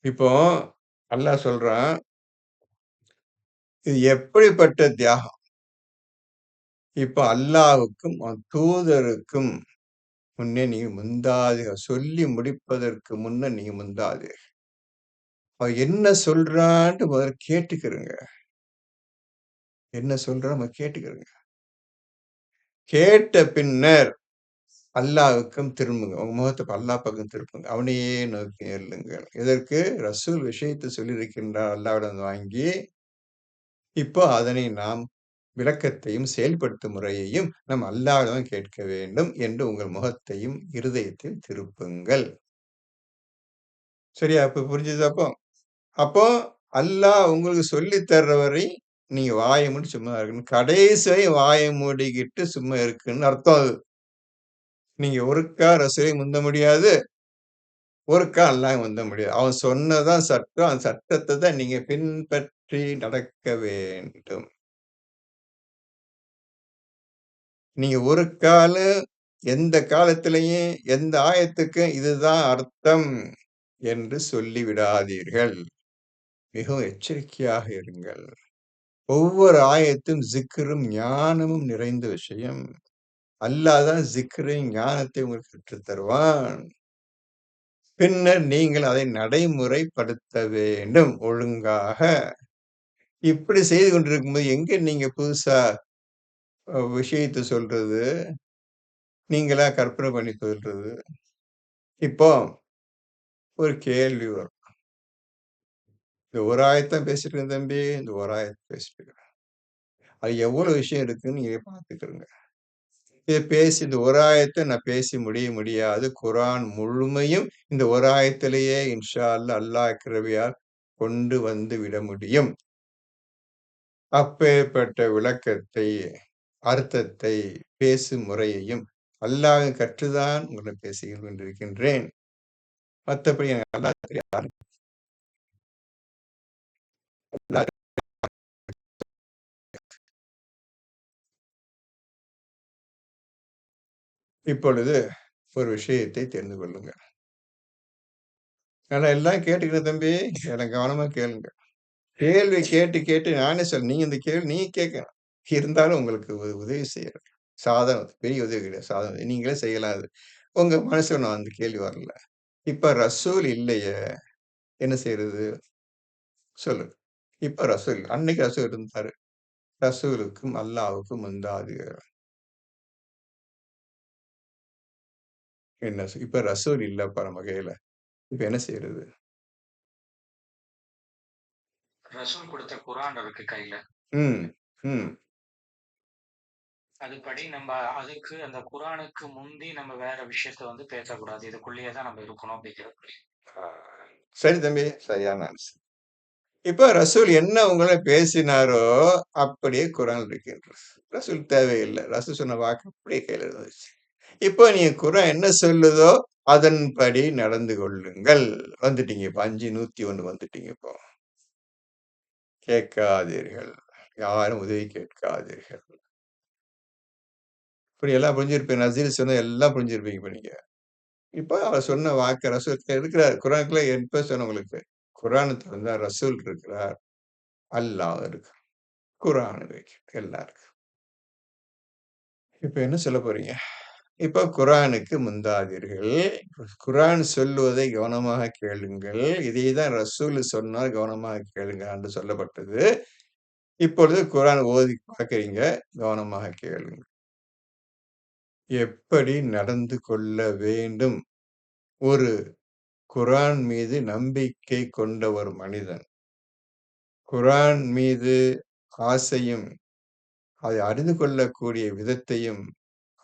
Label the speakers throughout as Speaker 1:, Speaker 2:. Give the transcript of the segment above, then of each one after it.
Speaker 1: இப்போ அல்லாஹ் சொல்றான், இது எப்படிப்பட்ட தியாகம்? இப்ப அல்லாஹ்வுக்கும், அவன் தூதருக்கும் முன்னே நீங்க முந்தாதீர்கள். சொல்லி முடிப்பதற்கு முன்ன நீங்க முந்தாதீர்கள். அவன் என்ன சொல்றான்ட்டு முதல்ல கேட்டுக்கிருங்க. என்ன சொல்றான் நம்ம கேட்டுக்கிருங்க. கேட்ட பின்னர் அல்லாஹ்வுக்கும் திரும்புங்க. உங்க முகத்த அல்லாஹ் பக்கம் திருப்புங்க. அவனையே நோக்கி நில்லுங்கள். இதற்கு ரசூல் விஷயத்த சொல்லியிருக்கின்றார் அல்லாஹ்விடம் வாங்கி, இப்போ அதனை நாம் விளக்கத்தையும், செயல்படுத்தும் முறையையும் நம் அல்லாஹ்விடம் கேட்க வேண்டும் என்று உங்கள் முகத்தையும், இருதயத்தையும் திருப்புங்கள். சரியா? இப்ப புரிஞ்சுதா அப்போ? அப்போ அல்லாஹ் உங்களுக்கு சொல்லி தர்ற வரை நீங்க வாய மூடி சும்மா இருக்கணும். கடைசி வரை வாய மூடிக்கிட்டு சும்மா இருக்குன்னு அர்த்தம் அது. நீங்க ஒருக்கா ரசூலை முந்த முடியாது. ஒருக்கா அல்லாஹ்வை முந்த முடியாது. அவன் சொன்னதுதான் சட்டம். அந்த சட்டத்த தான் நீங்க பின்பற்றி நடக்க வேண்டும். நீங்க ஒரு காலும் எந்த காலத்திலயும் எந்த ஆயத்துக்கும் இதுதான் அர்த்தம் என்று சொல்லிவிடாதீர்கள். மிகவும் எச்சரிக்கையாக இருங்கள். ஒவ்வொரு ஆயத்தும் ஜிக்ரும், ஞானமும் நிறைந்த விஷயம். அல்லாஹ் தான் ஜிக்ரையும், ஞானத்தை உங்களுக்கு கற்றுத் தருவான். பின்னர் நீங்கள் அதை நடைமுறைப்படுத்த வேண்டும் ஒழுங்காக. இப்படி செய்து கொண்டிருக்கும்போது எங்க நீங்க புதுசா விஷயத்த சொல்றது? நீங்களா கற்பனை பண்ணி சொல்றது? இப்போ ஒரு கேள்வி வரும். இந்த ஒரு ஆயத்தான் பேசிட்டு இருக்கேன் தம்பி. இந்த ஒரு ஆயத்த பேசிட்டு இருக்கிறேன். அது எவ்வளவு விஷயம் இருக்குன்னு நீங்க பார்த்துக்கிருங்க. இத பேசி இந்த ஒரு ஆயத்த நான் பேசி முடியாது. குர்ஆன் முழுமையும் இந்த ஒரு ஆயத்திலேயே இன்ஷா அல்லாஹ் கிருபையால் கொண்டு வந்து விட முடியும். அப்பேற்பட்ட விளக்கத்தை, அர்த்தத்தை, பேசும் முறையையும் அல்லாஹ் கற்றுதான் உங்களிடம் பேசிக் கொண்டிருக்கின்றேன். மத்தபடி எனக்கு அல்லாஹ் தெரியாது. அல்லாஹ் இப்பொழுது ஒரு விஷயத்தை தெரிந்து கொள்ளுங்கள். நான் எல்லாம் கேட்டுக்கிறேன் தம்பி. எல்லாம் கவனமா கேளுங்க. கேள்வி கேட்டு, கேட்டு நானே நீங்க இந்த கேள்வி நீங்க கேட்கணும். இருந்தாலும் உங்களுக்கு உதவி செய்யறேன். சாதனம் பெரிய உதவி கிடையாது. சாதனம் நீங்களே செய்யலாம் அது. உங்க மனசுல நான் அந்த கேள்வி வரல. இப்ப ரசூல் இல்லையே! என்ன செய்றது? சொல்லுங்க. இப்ப ரசூல் அன்னைக்கு ரசூல் இருந்தாரு. ரசூலுக்கும் அல்லாஹ்வுக்கும் முந்தாது. என்ன இப்ப ரசூல் இல்லப்பா நம்ம கையில. இப்ப என்ன செய்றது?
Speaker 2: ரசூல் கொடுத்த குர்ஆன் இருக்கு கையில.
Speaker 1: ம், ம்.
Speaker 2: அதுபடி நம்ம அதுக்கு அந்த குர்ஆனுக்கு முந்தி நம்ம வேற விஷயத்த வந்து பேசக்கூடாது. இதுக்குள்ளேயே தான் நம்ம இருக்கணும் அப்படிங்கிறது.
Speaker 1: ஆ. சரி தம்பி. சரியான ஆன்சர். இப்ப ரசூல் என்ன உங்கள பேசினாரோ, அப்படியே குர்ஆன்ல இருக்கின்றது. ரசூல் தேவையில்ல. ரசூல் சொன்ன வாக்கு அப்படியே கையில இருந்துச்சு. இப்போ நீங்க குர்ஆன் என்ன சொல்லுதோ, அதன்படி நடந்து கொள்ளுங்கள். வந்துட்டீங்க இப்ப 5:101 வந்துட்டீங்க இப்போ. கேட்காதீர்கள். யாரும் உதவி கேட்காதீர்கள். இப்படி எல்லாம் புரிஞ்சிருப்பீங்க. நசீர் சொன்னது எல்லாம் புரிஞ்சிருப்பீங்க இப்ப நீங்க. இப்ப அவர் சொன்ன வாக்கு ரசூல் இருக்கிறார். குர்ஆனுக்குள்ள எப்ப சொன்னேன் உங்களுக்கு. குர்ஆன தொறந்தா ரசூல் இருக்கிறார். அல்லாஹ் இருக்கிறார். குர்ஆன் இருக்கு. எல்லாம் இருக்கு. இப்ப என்ன சொல்லப் போறீங்க? இப்ப குர்ஆனுக்கு முந்தாதீர்கள். குர்ஆன் சொல்லுவதை கவனமாக கேளுங்கள். இதை தான் ரசூல் சொன்னார் கவனமாக கேளுங்க என்று சொல்லப்பட்டது. இப்பொழுது குர்ஆன் ஓதி பார்க்கிறீங்க. கவனமாக கேளுங்க. எப்படி நடந்து கொள்ள வேண்டும்? ஒரு குர்ஆன் மீது நம்பிக்கை கொண்ட ஒரு மனிதன். குர்ஆன் மீது ஆசையும், அதை அறிந்து கொள்ளக்கூடிய விதத்தையும்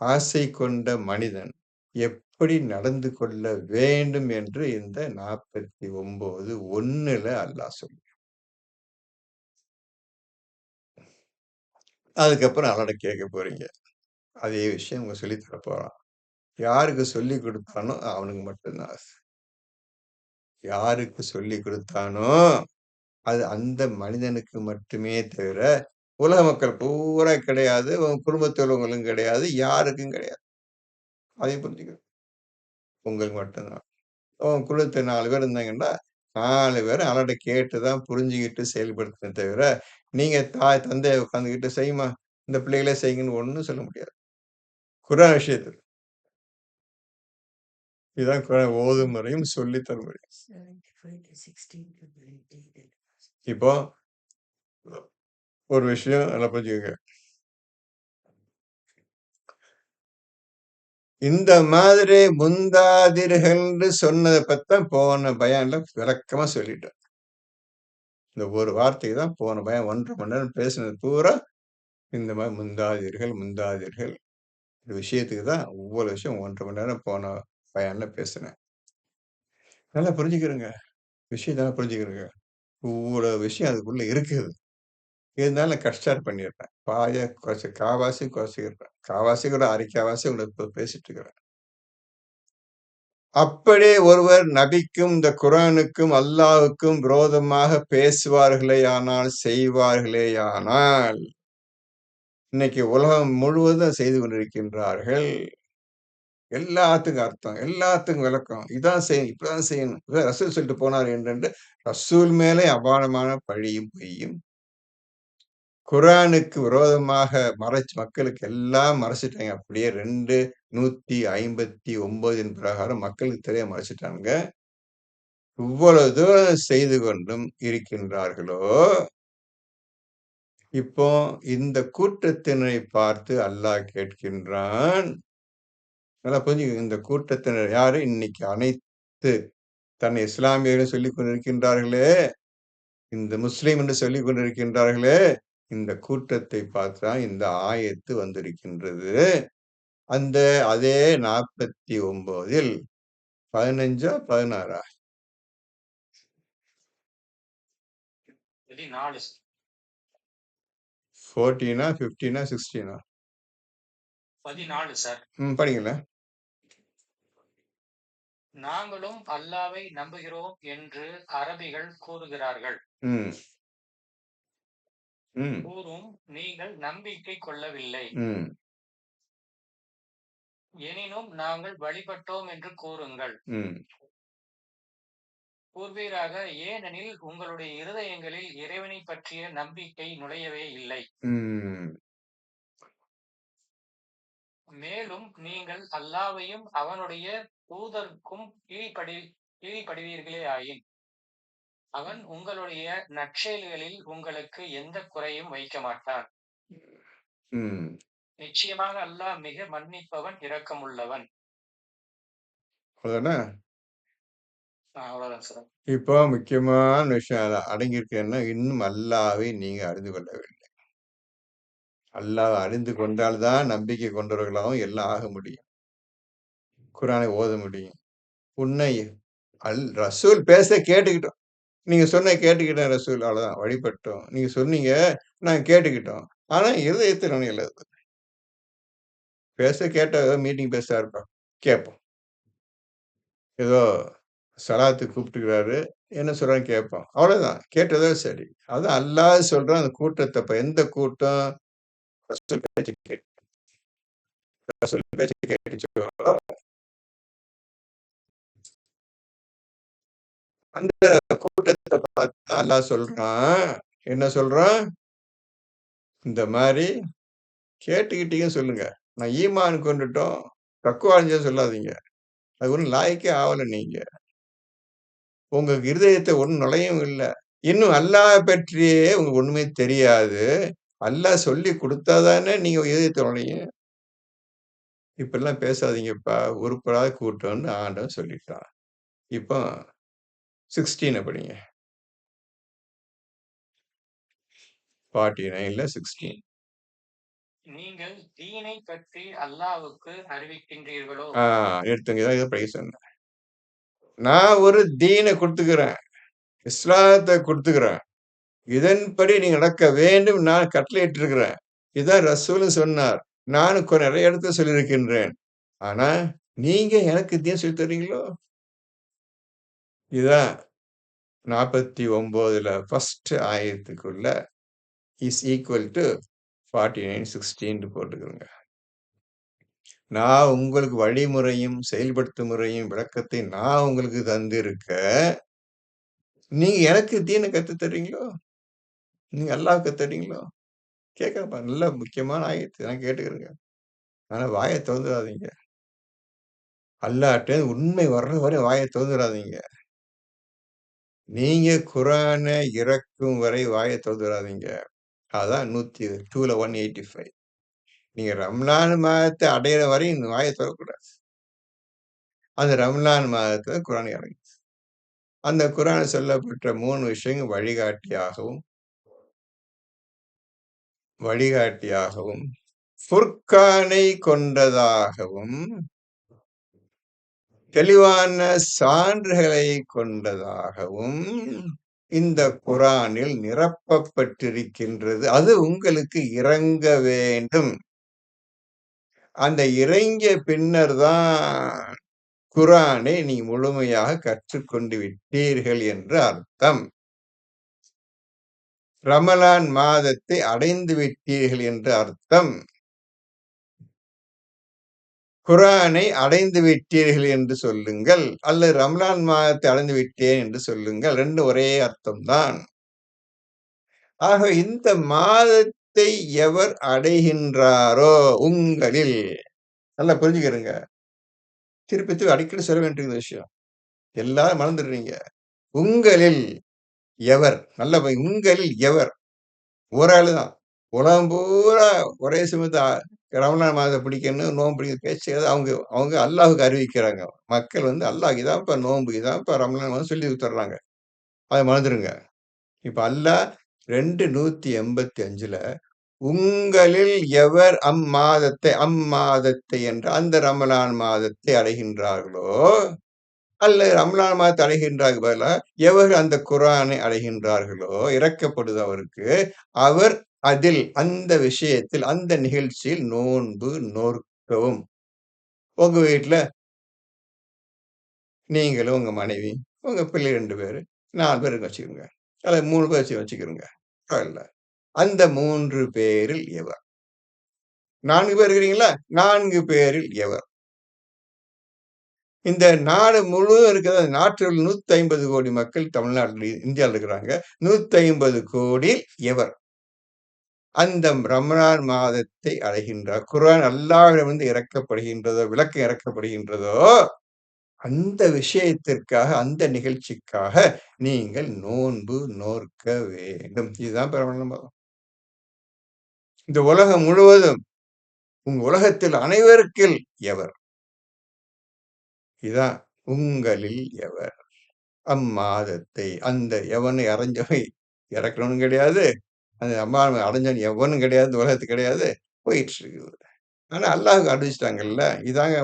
Speaker 1: ஆசை கொண்ட மனிதன் எப்படி நடந்து கொள்ள வேண்டும் என்று இந்த 49:1 அல்லாஹ் சொல்றான். அதுக்கப்புறம் அல்லாஹ்ட்ட கேட்க போறீங்க. அதே விஷயம் உங்க சொல்லி தர போறான். யாருக்கு சொல்லிக் குடுத்தானோ அவனுக்கு மட்டும் தான் அது. யாருக்கு சொல்லிக் குடுத்தானோ, அது அந்த மனிதனுக்கு மட்டுமே தவிர, உலக மக்கள் பூரா கிடையாது. உங்க குடும்பத்தில் உள்ளவங்களுக்கும் கிடையாது. யாருக்கும் கிடையாது. அதையும் புரிஞ்சுக்கணும். உங்களுக்கு மட்டும் தான். உன் குடும்பத்துல 4 பேர் இருந்தாங்கன்னா, 4 பேரும் அல்லாட்ட கேட்டு தான் புரிஞ்சுகிட்டு செயல்படுத்தணுமே தவிர, நீங்க தாய் தந்தைய உட்கார்ந்துகிட்டு செய்யுமா, இந்த பிள்ளைகளே செய்யுங்கன்னு ஒண்ணும் சொல்ல முடியாது. குர்ஆன் விஷயத்துல. இதுதான் குர்ஆன் ஓதும் முறையும், சொல்லி தரும் முறையும். இப்போ ஒரு விஷயம் நல்லா புரிஞ்சுக்கங்க. இந்த மாதிரி முந்தாதீர்கள்ன்னு சொன்னத பத்தி தான் போன பயான்ல விளக்கமா சொல்லிட்டேன். இந்த ஒரு வார்த்தைக்கு தான் போன பயான் 1 1/2 மணி நேரம் பேசினது பூரா இந்த மாரி முந்தாதீர்கள், முந்தாதீர்கள். இந்த விஷயத்துக்கு தான் ஒவ்வொரு விஷயம் 1 1/2 மணி நேரம் போன பயான்ல பேசினேன். நல்லா புரிஞ்சுக்கிறங்க. விஷயம் நல்லா புரிஞ்சுக்கிறங்க. இவ்வளோ விஷயம் அதுக்குள்ள இருக்குது. இருந்தாலும் நான் கட் ஷார்ட் பண்ணிடுறேன். பாதியா குறைச்சு காவாசி குறைச்சுக்கிறேன். காவாசி கூட அரைக்காவாசி உங்களுக்கு இப்ப பேசிட்டு இருக்கிறேன். அப்படியே ஒருவர் நபிக்கும், இந்த குர்ஆனுக்கும், அல்லாஹ்வுக்கும் விரோதமாக பேசுவார்களேயானால், செய்வார்களேயானால், இன்னைக்கு உலகம் முழுவதும் செய்து கொண்டிருக்கின்றார்கள். எல்லாத்துக்கும் அர்த்தம், எல்லாத்துக்கும் விளக்கம். இதான் செய்யணும், இப்படிதான் செய்யணும். இதான் ரசூல் சொல்லிட்டு போனார் என்று ரசூல் மேலே அபாரமான பழியும், பொய்யும். குர்ஆனுக்கு விரோதமாக மக்களுக்கு எல்லாம் மறைச்சுட்டாங்க. அப்படியே 159 பிரகாரம் மக்களுக்கு தெரிய மறைச்சுட்டாங்க. இவ்வளவு தூரம் செய்து கொண்டும் இருக்கின்றார்களோ, இப்போ இந்த கூட்டத்தினரை பார்த்து அல்லாஹ் கேட்கின்றான். நல்லா புரிஞ்சுக்கங்க. இந்த கூட்டத்தினர் யாரு? இன்னைக்கு அனைத்து தன்னை இஸ்லாமியர்கள் சொல்லிக் கொண்டிருக்கின்றார்களே, இந்த முஸ்லிம் என்று சொல்லிக் கொண்டிருக்கின்றார்களே, இந்த கூட்டத்தை பார்த்து தான் இந்த ஆயத்து வந்திருக்கின்றது. அந்த அதே 49ல் 15ஆ? 16ஆ?
Speaker 2: 14
Speaker 1: 14ஆ? 15ஆ? 16ஆ?
Speaker 2: 14 சார்.
Speaker 1: படிங்களேன்.
Speaker 2: நாங்களும் அல்லாவை நம்புகிறோம் என்று அரபிகள் கூறுகிறார்கள்.
Speaker 1: ம். ம்.
Speaker 2: கூறும் நீங்கள் நம்பிக்கை கொள்ளவில்லை.
Speaker 1: ம்.
Speaker 2: எனினும் நாங்கள் வழிபட்டோம் என்று கூறுங்கள்.
Speaker 1: ம்.
Speaker 2: கூறுவீராக, ஏனெனில் உங்களுடைய இருதயங்களில் இறைவனைப் பற்றிய நம்பிக்கை நுழையவே இல்லை.
Speaker 1: ம்.
Speaker 2: மேலும் நீங்கள் அல்லாவையும் அவனுடைய தூதருக்கும் கீழ்ப்படிவீர்களேயாயின், அவன் உங்களுடைய நற்செயல்களில் உங்களுக்கு எந்த குறையும் வைக்க மாட்டான்.
Speaker 1: ம்.
Speaker 2: நிச்சயமாக அல்லாஹ் மிக மன்னிப்பவன், இரக்கமுள்ளவன்.
Speaker 1: அவ்வளவுதானே?
Speaker 2: அவ்வளவுதான் சார்.
Speaker 1: இப்போ முக்கியமான விஷயம் அதுல அடங்கியிருக்கு. என்ன? இன்னும் அல்லாஹ்வை நீங்க அறிந்து கொள்ளவில்லை. அல்லாஹ்வை அறிந்து கொண்டால் தான் நம்பிக்கை கொண்டவர்களாகவும் எல்லாம் ஆக முடியும். குர்ஆனை ஓத முடியும். உன்னை ரசூல் பேச கேட்டுக்கிட்டோம். நீங்க சொன்ன கேட்டுக்கிட்டோம் ரசூல். அவ்வளவுதான் வழிபட்டோம். நீங்க சொன்னீங்க, நாங்க கேட்டுக்கிட்டோம். ஆனா இருதயத்தில் நுழையல அது. பேச கேட்டா ஏதோ மீட்டிங் பேச இருப்போம். கேட்போம். ஏதோ சலாத்துக்கு கூப்பிட்டுருக்கிறாரு. என்ன சொல்றான்னு கேட்போம். அவ்வளவுதான். கேட்டதோட சரி. அதான் அல்லாஹ் சொல்றான் அந்த கூட்டத்த எந்த கூட்டம்? ரசூல் பேச்ச கேட்டு ரசூல் பேச்ச கேட்டுச்சோ, அந்த கூட்டத்த பார்த்து அல்லாஹ் சொல்றான். என்ன சொல்றான்? இந்த மாரி கேட்டுக்கிட்டீங்கன்னு சொல்லுங்க. நான் ஈமான் கொண்டுட்டோம், தக்குவா அடைஞ்சோம்னு சொல்லாதீங்க. அது ஒண்ணும் லாயக்கே ஆவல நீங்க. உங்க இருதயத்த ஒண்ணும் நுழையவும் இல்ல. இன்னும் அல்லாஹ் பற்றியே உங்களுக்கு ஒண்ணுமே தெரியாது. அல்லாஹ் சொல்லிக் குடுத்தா தானே நீங்க இதயத்துல நுழையும். இப்படிலாம் பேசாதீங்கப்பா. உருப்படாத கூட்டம்ன்னு ஆண்டவன் சொல்லிட்டான். இப்போ 16 படிங்க. 49ல 16.
Speaker 2: நீங்கள் தீனை பற்றி அல்லாஹ்வுக்கு அறிவிக்கின்றீர்களோ?
Speaker 1: நிறுத்துங்க. இதான் இத படிக்க சொன்னேன். நான் ஒரு தீன குடுத்துக்கிறேன். இஸ்லாத்த குடுத்துக்கிறேன். இதன்படி நீங்க நடக்க வேண்டும் நான் கட்டளையிட்டிருக்கிறேன். இதான் ரசூலும் சொன்னார். நானும் நெறைய இடத்துல சொல்லியிருக்கின்றேன். ஆனா, நீங்க எனக்கு தீன் சொல்லித் தர்றீங்களோ? இதான் 49ல ஃபர்ஸ்ட் ஆயத்துக்குள்ள இஸ் ஈக்குவல் டூ 49, 16 போட்டுக்குங்க. நான் உங்களுக்கு வழிமுறையும், செயல்படுத்தும் முறையும், விளக்கத்தை நான் உங்களுக்கு தந்திருக்க நீங்க எனக்கு தீன கத்து தர்றீங்களோ? நீங்க அல்லாஹ் கத்து தர்றீங்களோ? கேட்கிறேன் பாருங்க. நல்ல முக்கியமான ஆயத்து. நான் கேட்டுக்கிறேங்க. ஆனா வாய தொறந்துறாதீங்க. அல்லாஹ்ட்ட உண்மை வர்ற வரை வாய தொறந்துறாதீங்க. நீங்க குரான இறக்கும் வரை வாய தொறந்துறாதீங்க. அதான் 2ல 185. நீங்க ரம்லான் மாதத்த அடையிற வரை வாய தொறக்கக்கூடாது. அந்த ரம்லான் மாதத்துல குரான் இறங்குச்சு. அந்த குரான்ல சொல்லப்பட்ட 3 விஷயங்கள் வழிகாட்டியாகவும், ஃபுர்கானை கொண்டதாகவும், தெளிவான சான்றுகளை கொண்டதாகவும் இந்த குரானில் நிரப்பப்பட்டிருக்கின்றது. அது உங்களுக்கு இறங்க வேண்டும். அந்த இறங்கிய பின்னர் தான் குரானை நீங்க முழுமையாக கற்றுக்கொண்டு விட்டீர்கள் என்று அர்த்தம். ரமலான் மாதத்தை அடைந்து விட்டீர்கள் என்று அர்த்தம். குரானை அடைந்து விட்டீர்கள் என்று சொல்லுங்கள். அல்லது ரமலான் மாதத்தை அடைந்து விட்டேன் என்று சொல்லுங்கள். 2 ஒரே அர்த்தம் தான். ஆக இந்த மாதத்தை எவர் அடைகின்றாரோ உங்களில் நல்லா புரிஞ்சுக்கிறங்க. திருப்பி திருப்பி அடிக்கடி சொல்ல வேண்டிய விஷயம். எல்லாரும் மறந்துடுறீங்க. உங்களில் எவர் நல்லா உங்களில் எவர் ஒரு ஆளு தான். உலகம் பூரா ஒரே சமயத்துல ரமலான் மாதம் பிடிக்கணும், நோன்பு பிடிக்கிற பேச்சு அவங்க அவங்க அல்லாஹ்வுக்கு அறிவிக்கிறாங்க. மக்கள் வந்து அல்லாஹ் இதான்ப்பா நோன்பு, இதான்ப்பா ரமலான் மாதம் சொல்லி குடுத்துர்றாங்க. அத மறந்துருங்க. இப்ப அல்லாஹ் 285ல உங்களில் எவர் அம்மாதத்தை என்ற அந்த ரமலான் மாதத்தை அடைகின்றார்களோ, அல்லது ரமலான் மாதத்தை அடைகின்றார்கள் பதிலா, எவர் அந்த குர்ஆனை அடைகின்றார்களோ, இறக்கப்படுது அவருக்கு, அவர் அதில் அந்த விஷயத்தில், அந்த நிகழ்ச்சியில் நோன்பு நோற்கவும். உங்க வீட்ல நீங்களும், உங்க மனைவி, உங்க பிள்ளை 2 பேரு, 4 பேருக்கு வச்சுக்கங்க. அல்லது 3 பேர் வச்சுக்கிறங்க. பரவால்ல. அந்த 3 பேரில் எவர்? 4 பேர் இருக்கிறீங்களா? 4 பேரில் எவர்? இந்த நாடு முழுவதும் இருக்கிற நாட்டில் உள்ள 150 கோடி மக்கள் தமிழ்நாட்டில, இந்தியால இருக்கிறாங்க. 150 கோடியில் எவர்? அந்த ரமலான் மாதத்தை அடைகின்றார். குர்ஆன் அல்லாஹ்விடமிருந்து இறக்கப்படுகின்றதோ, விளக்கம் இறக்கப்படுகின்றதோ, அந்த விஷயத்திற்காக, அந்த நிகழ்ச்சிக்காக நீங்கள் நோன்பு நோற்க வேண்டும். இதுதான் ரமலான் மாதம். இந்த உலகம் முழுவதும், உலகத்தில் அனைவருக்கில் எவர்? இதான் உங்களில் எவர்? அம்மாதத்தை அந்த எவனை அறைஞ்சவன் இறக்குறவனும் கிடையாது. அந்த அம்மாவை அடைஞ்சவன் எவனும் கிடையாது. இந்த உலகத்துல கிடையாது. போயிட்டு இருக்குது. ஆனா அல்லாஹ்வுக்கு அறிவிச்சுட்டாங்கல்ல. இதாங்க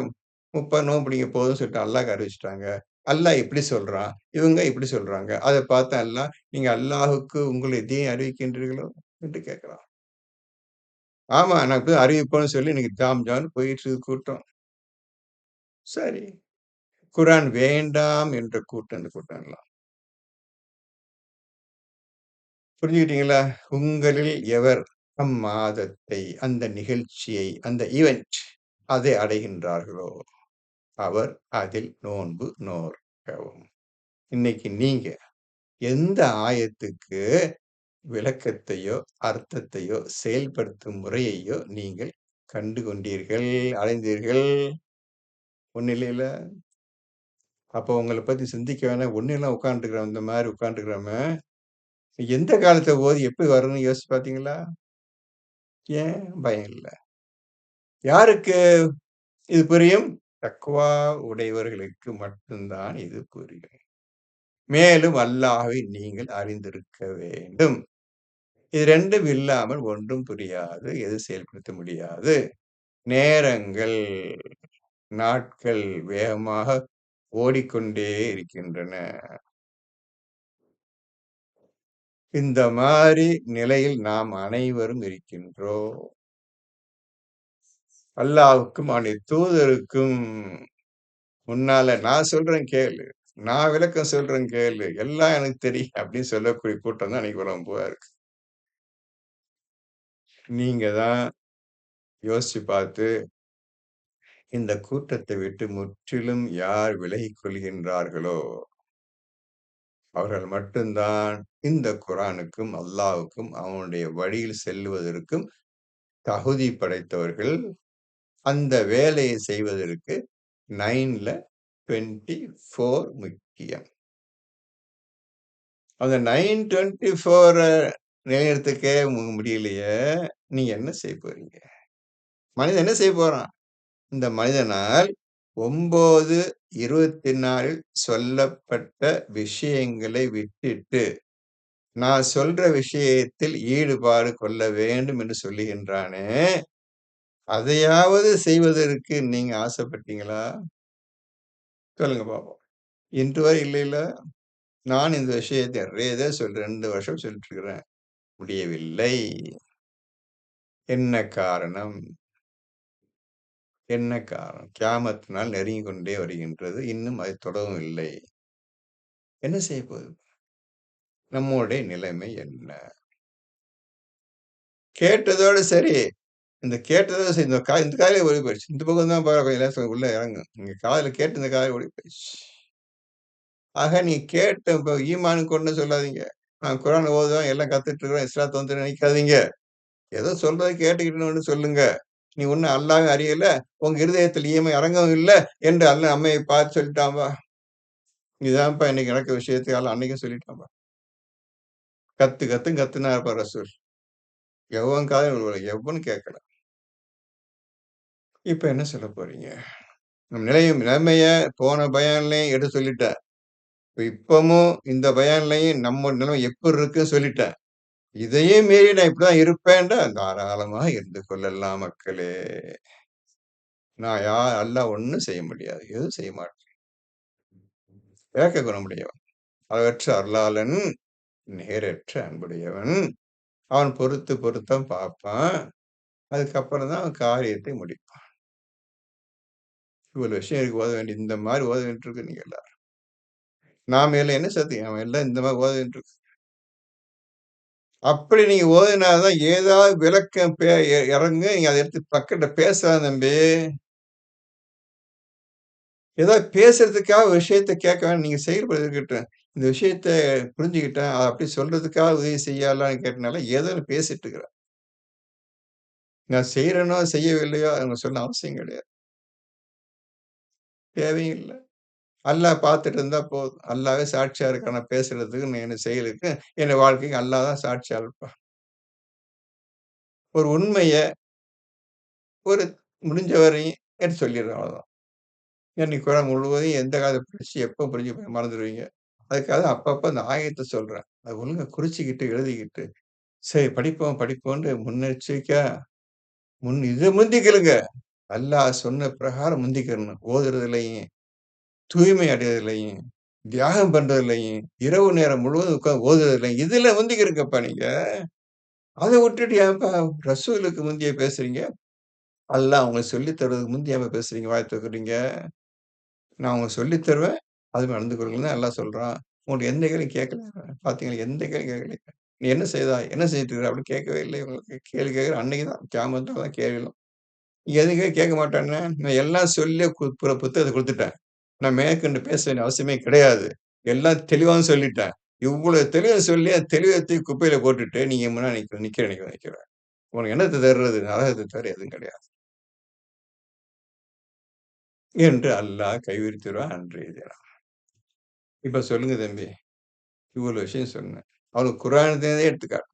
Speaker 1: 30 நோன்பு பிடிக்க போதும்ன்னு சொல்லிட்டு அல்லாஹ்வுக்கு அறிவிச்சுட்டாங்க. அல்லாஹ் இப்படி சொல்றான். இவங்க இப்படி சொல்றாங்க. அத பார்த்து அல்லாஹ், நீங்க அல்லாஹ்வுக்கு உங்கள் தீன் அறிவிக்கின்றீர்களோ? என்று கேட்கிறான். ஆமா. நான் இப்ப அறிவிப்போம்ன்னு சொல்லி இன்னைக்கு ஜாம் ஜாம்ன்னு போயிட்டு இருக்குது கூட்டம். சரி. குர்ஆன் வேண்டாம் என்ற கூட்டம் இந்த கூட்டம் எல்லாம். புரிஞ்சுக்கிட்டீங்களா? உங்களில் எவர் அம்மாதத்தை, அந்த நிகழ்ச்சியை, அந்த ஈவென்ட் அதை அடைகின்றார்களோ, அவர் அதில் நோன்பு நோற்கவும். இன்னைக்கு நீங்க எந்த ஆயத்துக்கு விளக்கத்தையோ, அர்த்தத்தையோ, செயல்படுத்தும் முறையையோ நீங்கள் கண்டு கொண்டீர்கள், அடைந்தீர்கள்? ஒண்ணும் இல்லைல்ல? அப்போ உங்கள பத்தி சிந்திக்க வேணாம். ஒண்ணும் இல்லாம உட்கார்ந்துருக்கிறவன் இந்த மாரி உட்கார்ந்துருக்கிறவன், எந்த காலத்துல ஓதி எப்படி வரணும்னு யோசிச்சு பார்த்தீங்களா? ஏன்? பயம் இல்ல. யாருக்கு இது புரியும்? தக்வா உடையவர்களுக்கு மட்டும் தான் இது புரியும். மேலும் அல்லாஹ்வை நீங்கள் அறிந்திருக்க வேண்டும். இது 2ம் இல்லாமல் ஒன்றும் புரியாது. எதுவும் செயல்படுத்த முடியாது. நேரங்கள், நாட்கள் வேகமாக ஓடிக்கொண்டே இருக்கின்றன. இந்த மாரி நிலையில் நாம் அனைவரும் இருக்கின்றோம். அல்லாஹ்வுக்கும் அவனுடைய தூதருக்கும் முன்னால நான் சொல்றேன் கேளு. நான் விளக்கம் சொல்றேன் கேளு. எல்லாம் எனக்கு தெரியும் அப்படின்னு சொல்லக்கூடிய கூட்டம் தான் இன்னைக்கு உலகம் பூரா இருக்கு. நீங்க தான் யோசிச்சு பார்த்து, இந்த கூட்டத்தை விட்டு முற்றிலும் யார் விலகிக் கொள்கின்றார்களோ அவர்கள் மட்டும் தான் இந்த குர்ஆனுக்கும், அல்லாஹ்வுக்கும் அவனுடைய வழியில் செல்லுவதற்கும் தகுதி படைத்தவர்கள். அந்த வேலையை செய்வதற்கு 9ல 24 முக்கியம். அந்த 924 நிலைநிறுத்தக்கே முடியலையே, நீங்க என்ன செய்ய போறீங்க? மனிதன் என்ன செய்ய போறான்? இந்த மனிதனால் 9:24ல் சொல்லப்பட்ட விஷயங்களை விட்டுட்டு, நான் சொல்ற விஷயத்தில் ஈடுபாடு கொள்ள வேண்டும் என்று சொல்லுகின்றானே, அதையாவது செய்வதற்கு நீங்க ஆசைப்பட்டீங்களா? சொல்லுங்க பாப்போம். இன்று வரை இல்லைல்ல. நான் இந்த விஷயத்தை நெறைய தடவ 2 வருஷம் சொல்லிட்டு இருக்கிறேன். முடியவில்லை. என்ன காரணம்? என்ன காரணம்? கியாமத் நாள் நெருங்கிக் கொண்டே வருகின்றது. இன்னும் அது தொடவும் இல்லை. என்ன செய்ய போகுது? நம்முடைய நிலைமை என்ன? கேட்டதோட சரி. இந்த கேட்டதோட சரி. இந்த காதுலயே ஓடி போயிடுச்சு. இந்த பக்கம் தான் கொஞ்சம் லேசா உள்ள இறங்கும். நீங்க காதுல கேட்டு இந்த காதுல ஓடி போயிடுச்சு. ஆக நீ கேட்ட இப்ப ஈமானுக்கு ஒண்ணும் சொல்லாதீங்க. நான் குரான் ஓதுவேன், எல்லாம் கத்துட்டு இருக்கிறேன், இஸ்லாத்த வந்து நினைக்காதீங்க. ஏதோ சொல்றத கேட்டுக்கிட்டுன்னு சொல்லுங்க. நீ ஒண்ணும் அல்லாஹ்வும் அறியல, உங்க இருதயத்தில் ஈமான் இறங்கவும் இல்ல என்று அல்லாஹ் நம்மை பார்த்து சொல்லிட்டான்பா. இதான்ப்பா இன்னைக்கு நடக்கிற விஷயத்த அல்லாஹ் அன்னைக்கே சொல்லிட்டான்பா. கத்து கத்துன்னு கத்துனாருப்பா ரசூல். எவன் காதுலயும் விழல. எவனும் கேட்கல. இப்ப என்ன சொல்லப் போறீங்க? நம் நிலைமைய போன பயான்லயும் எடுத்து சொல்லிட்டேன். இப்பவும் இந்த பயான்லயும் நம்ம நிலைமை எப்படி இருக்குன்னு சொல்லிட்டேன். இதையும் மீறி நான் இப்படிதான் இருப்பேன்டா, தாராளமா இருந்து கொள்ளலாம் மக்களே. நான் அல்லாஹ் ஒண்ணும் செய்ய முடியாது. எதுவும் செய்ய மாட்டான். ஏக்க குணமுடையவன். அளவற்ற அருளாளன், நிகரற்ற அன்புடையவன். அவன் பொறுத்து பொருத்தம் பார்ப்பான். அதுக்கப்புறம் தான் அவன் காரியத்தை முடிப்பான். இவ்வளவு விஷயம் இருக்கு ஓத வேண்டியது. இந்த மாரி ஓத வேண்டியிருக்கு நீங்க எல்லாரும். நாம எல்லாம் என்ன சத்தியம்? அவன் எல்லாம் இந்த மாரி ஓத வேண்டியிருக்கு. அப்படி நீங்க ஓதினா தான் ஏதாவது விளக்கம் இறங்கும். நீங்க அத எடுத்து பக்கத்துல பேசலாம் தம்பி. ஏதாவது பேசுறதுக்காக ஒரு விஷயத்த கேட்க வேண்டாம். நீங்க செயல்படுத்திக்கிட்டேன். இந்த விஷயத்த புரிஞ்சுக்கிட்டேன். அத அப்படி சொல்றதுக்காக உதவி செய்யலான்னு கேட்டனால ஏதோ ஒண்ணு பேசிட்டு இருக்கிறேன். நான் செய்றேனோ, செய்யவில்லையோ அவங்க சொல்ல அவசியம் கிடையாது. தேவையும் இல்ல. அல்லாஹ் பார்த்துட்டு இருந்தா போதும். அல்லாஹ்வே சாட்சியா இருக்கான். நான் பேசுறதுக்கு, என் செயலுக்கு, என் வாழ்க்கைக்கு அல்லாஹ் தான் சாட்சியா இருப்பான். ஒரு உண்மைய ஒரு முடிஞ்ச வரையும் எடுத்து சொல்லிடுறேன் அவ்வளவுதான். இன்னைக்கு குரான் முழுவதும் எந்த காலத்துல படிச்சு எப்ப புரிஞ்சு மறந்துடுவீங்க. அதுக்காக அப்பப்ப அந்த ஆயத்த சொல்றேன். அத ஒழுங்கா குறிச்சுக்கிட்டு, எழுதிக்கிட்டு, சரி படிப்போம், படிப்போம்ன்னு முன்னெச்சரிக்கையா இத முந்திக்கலுங்க. அல்லாஹ் சொன்ன பிரகாரம் முந்திக்கிறணும். ஓதுறதுலயும், தூய்மை அடையறதுலயும், தியாகம் பண்றதுலயும், இரவு நேரம் முழுவதும் உட்கார்ந்து ஓதுறதுலயும், இதுல முந்திக்கிறங்கப்பா நீங்க. அத விட்டுட்டு ஏன்பா ரசூலுக்கு முந்திய பேசுறீங்க? அல்லாஹ் உங்களுக்கு சொல்லி தர்றதுக்கு முந்தி ஏன்பா பேசுறீங்க? வாய தொறக்குறீங்க? நான் உங்களுக்கு சொல்லி தருவேன். அது மாரி நடந்து கொள்ளுங்கன்னு தான் அல்லாஹ் சொல்றான். உங்களுக்கு எந்த கேள்வியும் கேட்கல. பார்த்தீங்களா? எந்த கேள்வியும் கேட்கல. "நீ என்ன செய்தாய்? என்ன செஞ்சுட்டு இருக்கிற?" அப்படின்னு கேட்கவே இல்லை உங்களுக்கு. கேள்வி கேட்கிற அன்னைக்கு தான் கியாமத்துல தான் கேள்விலாம். எதுவுமே கேட்க மாட்டான்னா, நான் எல்லாம் சொல்லி புத்தகத்த குடுத்துட்டேன். நான் மேற்கொண்டு பேச வேண்டிய அவசியமே கிடையாது. எல்லாம் தெளிவாவும் சொல்லிட்டேன். இவ்வளவு தெளிவா சொல்லி, அந்த தெளிவ தூக்கி குப்பையில போட்டுட்டு, நீங்க முன்னாடி நிக்கிற. உனக்கு என்னத்த தர்றது? நரகத்த தவிர எதுவும் கிடையாது. என்று அல்லாஹ் கைவிரித்துருவான் அன்றைய தினம். இப்ப சொல்லுங்க தம்பி. இவ்வளவு விஷயம் சொன்னேன். அவனுக்கு குரான்லருந்தே எடுத்துக்காட்டு.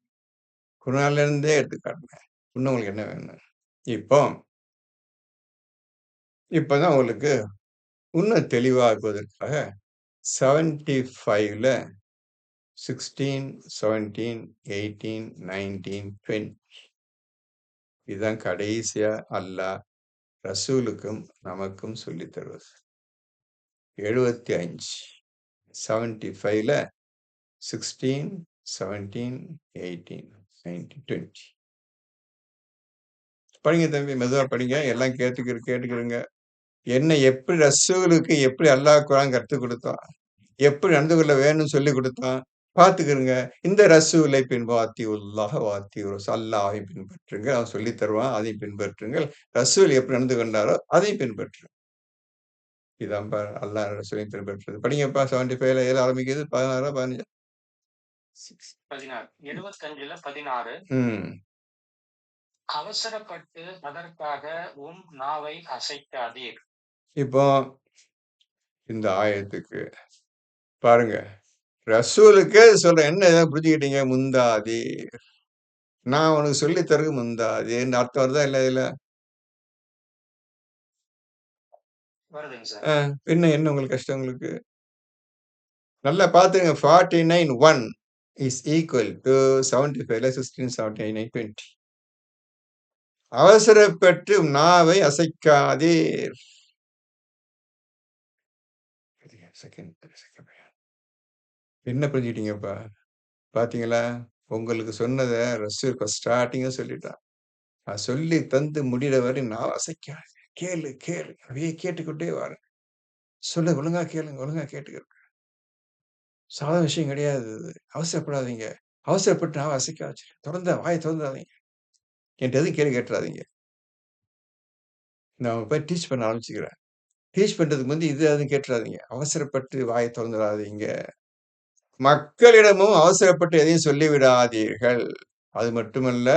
Speaker 1: குரான்ல இருந்தே எடுத்துக்காட்டுனேன். இன்னும் உங்களுக்கு என்ன வேணும்? இப்போ இப்பதான் உங்களுக்கு இன்னும் தெளிவாக்குவதற்காக 75ல 16, 17, 18, 19, 20 இதுதான் கடைசியா அல்லாஹ் ரசூலுக்கும், நமக்கும் சொல்லித் தருவது. 75 75ல 16, 17, 18, 19, 20 படிங்க தம்பி. மெதுவா படிங்க. எல்லாம் கேட்டுக்கிருங்க. என்ன எப்படி ரசூலுக்கு எப்படி அல்லாஹ் குர்ஆன் கத்துக் குடுத்தான்? எப்படி நடந்து கொள்ள வேணும்னு சொல்லிக் குடுத்தான்? பார்த்துக்கிருங்க. இந்த ரசூலை அத்தியுல்லாஹ வ அத்தியுர் அல்லாஹ்வை பின்பற்றுங்க. அவன் சொல்லித் தருவான். அதையும் பின்பற்றுங்கள். ரசூல் எப்படி நடந்து கொண்டாரோ அதையும் பின்பற்றுங்க. இதான்பா அல்லாஹ் ரசூலையும் பின்பற்றுறது. படிங்கப்பா 75ல எதுல ஆரம்பிக்குது? 16ஆ? 15ஆ?
Speaker 2: 16. 75ல 16.
Speaker 1: ம்.
Speaker 2: அவசரப்பட்டு அதற்காக நாவை அசைக்காதீர்.
Speaker 1: இப்போ இந்த ஆயத்துக்கு பாருங்க. ரசூலுக்கே சொல்றேன். என்ன ஏதாவது புரிஞ்சுக்கிட்டீங்க? முந்தாதீர். நான் உனக்கு சொல்லி தர்றது முந்தாதீர்ன்னு அர்த்தம் வருதா இல்ல இதுல?
Speaker 2: வருதுங்க சார்.
Speaker 1: என்ன என்ன உங்களுக்கு கஷ்டம் உங்களுக்கு? நல்லா பார்த்துங்க. 49:1 இஸ் ஈக்குவல் டூ 75ல 16, 79, 20. அவசரப்பட்டு நாவை அசைக்காதீர். Second second. என்ன புரிஞ்சுக்கிட்டீங்கப்பா? பார்த்தீங்களா? உங்களுக்கு சொன்னத ரசூல் ஃபர்ஸ்ட் ஸ்டார்ட்டிங்கே சொல்லிட்டான். நான் சொல்லி தந்து முடியிற வரை நாவ அசைக்காத. கேளு, கேளு. அப்படியே கேட்டுக்கொண்டே வாருங்க. சொல்ல ஒழுங்கா கேளுங்க. ஒழுங்கா கேட்டுக்கங்க. சாதாரண விஷயம் கிடையாது இது. அவசரப்படாதீங்க. அவசரப்பட்டு நாவ அசைக்காதீங்க. வாய தொறந்துறாதீங்க. என்ட்ட எதுவும் கேள்வி கேட்டுறாதீங்க. நான் உங்கள போய் டீச் பண்ண ஆரம்பிச்சுக்கிறேன். டீச் பண்றதுக்கு முந்தி இது அதுன்னு கேட்டுறாதீங்க. அவசரப்பட்டு வாய தொறந்துறாதீங்க. மக்களிடமும் அவசரப்பட்டு எதையும் சொல்லிவிடாதீர்கள். அது மட்டுமல்ல,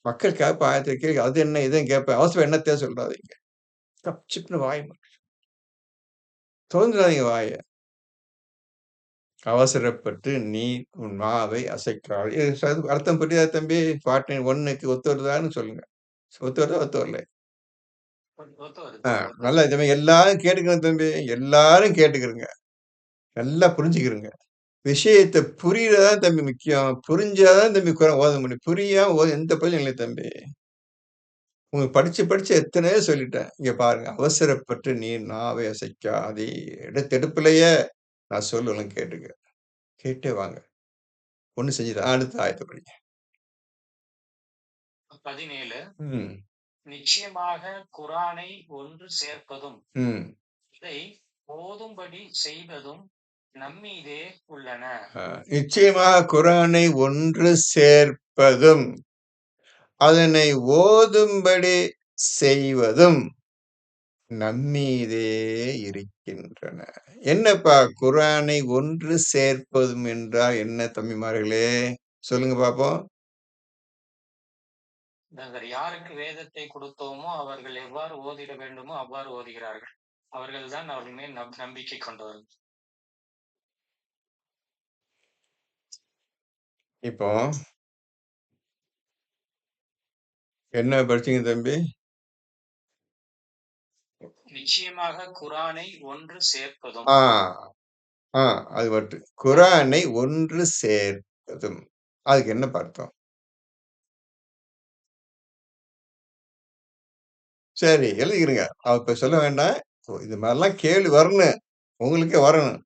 Speaker 1: மக்கள் கேட்ப ஆயிரத்தி கேள்வி. அது என்ன? இதுன்னு கேட்பேன். அவசரம் என்னத்தையும் சொல்றாதீங்க. கப்சிப்ன்னு வாய தொறந்துறாதீங்க வாய. அவசரப்பட்டு நீ உன் நாவை அசைக்காதே. இது அர்த்தம் புரியுதா தம்பி? 49:1க்கு ஒத்து வருதான்னு சொல்லுங்க. ஒத்து வருதா? ஒத்து வரல?
Speaker 2: ஒத்து வருது.
Speaker 1: ஆ,
Speaker 2: ஒத்து
Speaker 1: நல்லா
Speaker 2: வருது.
Speaker 1: இந்த மாரி எல்லாரும் கேட்டுக்கணும் தம்பி. எல்லாரும் கேட்டுக்கிருங்க. நல்லா புரிஞ்சுக்கிருங்க. விஷயத்த புரியிறது தான் தம்பி முக்கியம். புரிஞ்சா தான் தம்பி குரான் ஓத முடியும். புரியாம ஓத எந்த பிரயோஜனம் இல்லை தம்பி. உங்களுக்கு படிச்சு, படிச்சு எத்தனையோ சொல்லிட்டேன். இங்க பாருங்க. அவசரப்பட்டு நீ நாவை அசைக்காதே. எடுத்தெடுப்பிலேயே நான் சொல்லுவேன் கேட்டுக்க. கேட்டே வாங்க. ஒண்ணும் செஞ்சுது. அடுத்த ஆயத்த படிங்க.
Speaker 2: 17.
Speaker 1: ம்.
Speaker 2: நிச்சயமாக குரானை ஒன்று சேர்ப்பதும்
Speaker 1: ம்.
Speaker 2: இதை ஓதும்படி செய்வதும் நம்மீதே உள்ளன.
Speaker 1: நிச்சயமாக குரானை ஒன்று சேர்ப்பதும், அதனை ஓதும்படி செய்வதும் நம்மீதே இருக்கின்றன. என்னப்பா குரானை ஒன்று சேர்ப்பதும் என்றால் என்ன தம்பிமார்களே? சொல்லுங்க பாப்போம்.
Speaker 2: நாங்கள் யாருக்கு வேதத்தை கொடுத்தோமோ அவர்கள் எவ்வாறு ஓதிட வேண்டுமோ அவ்வாறு ஓதுகிறார்கள். அவர்கள்தான் அவர்கள் மேல் நம்பிக்கை கொண்டவர்கள்.
Speaker 1: இப்போ என்ன படிச்சீங்க தம்பி?
Speaker 2: நிச்சயமாக குரானை ஒன்று சேர்ப்பதும்.
Speaker 1: ஆ, ஆ அது மட்டும். குரானை ஒன்று சேர்ப்பதும். அதுக்கு என்னப்பா அர்த்தம்? சரி எழுதிக்கிறங்க. இப்ப சொல்ல வேண்டாம். இது மாரிலாம் கேள்வி வரணும். உங்களுக்கே வரணும்.